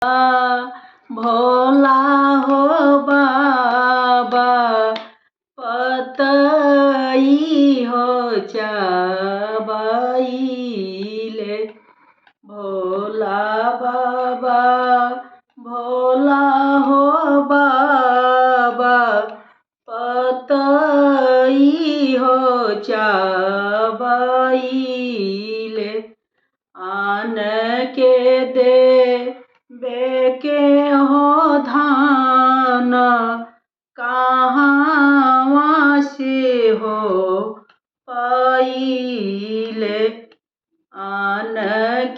भोला हो बाबा पतई हो चबाइले। भोला बाबा भोला हो बाबा पतई हो चबाइले। आन के दे बेके हो धान कहाँ से हो पाइले। आन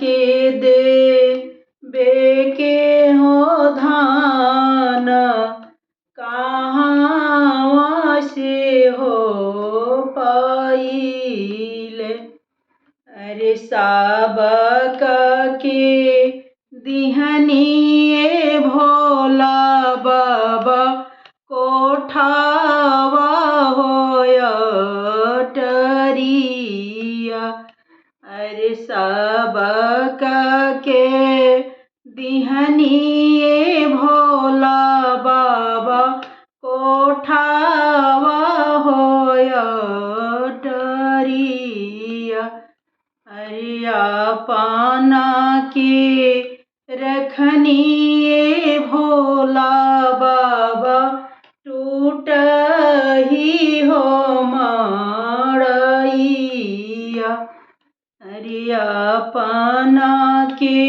के दे बेके हो धान कहाँ से हो पाइले। अरे साबक के दिहनिए भोला बाबा कोठावा होय टरिया। अरे साबक के दिहनिए भोला बाबा कोठावा होय टरिया। अरे अपना के रखनिए भोला बाबा टूटही हो मड़ैया। अरे अपना के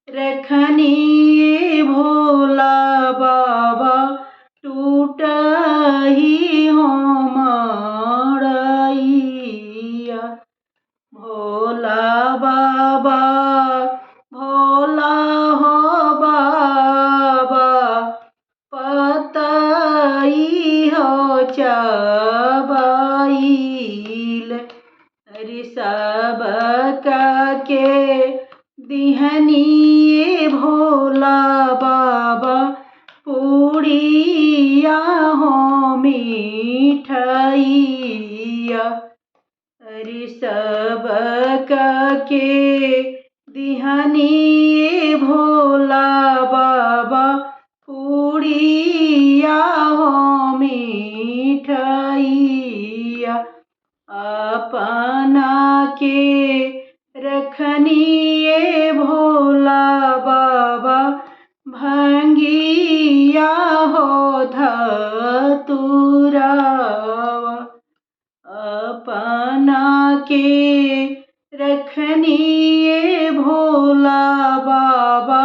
रखनिए भोला बाबा टूटही हो मड़ैया। भोला बाबा भोला हो बाबा पतई हो चबाइले। अरे सबक के दिहनिए भोला बाबा पूड़िया हो मिठाइया। अरे सबक के दिहनिए भोला बाबा पूड़िया हो मिठाइया। अपना के रखनिए भोला बाबा भंगिया हो धतुरावा। अपना के रखनिए भोला बाबा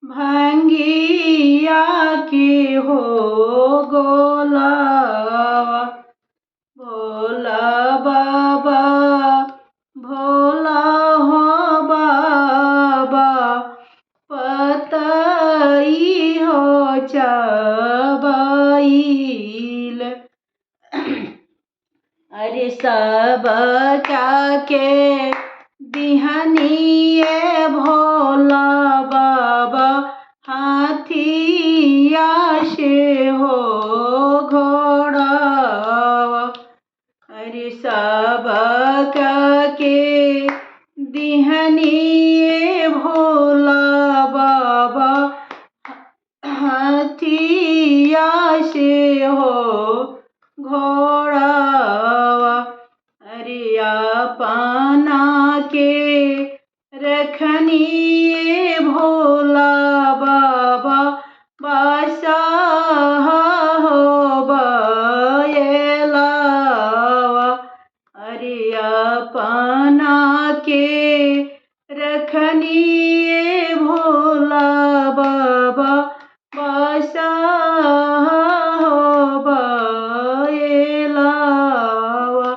भंगिया के हो गोलावा। भोला बाबा भोला हो बाबा पतई हो चबाइले। अरे सबक के दिहनिए भोला बाबा हाथिया से हो घोड़ावा। अरे सबक के दिहनिए भोला बाबा हाथिया से हो घोड़ावा। अरे अपना के रखनिए भोला बाबा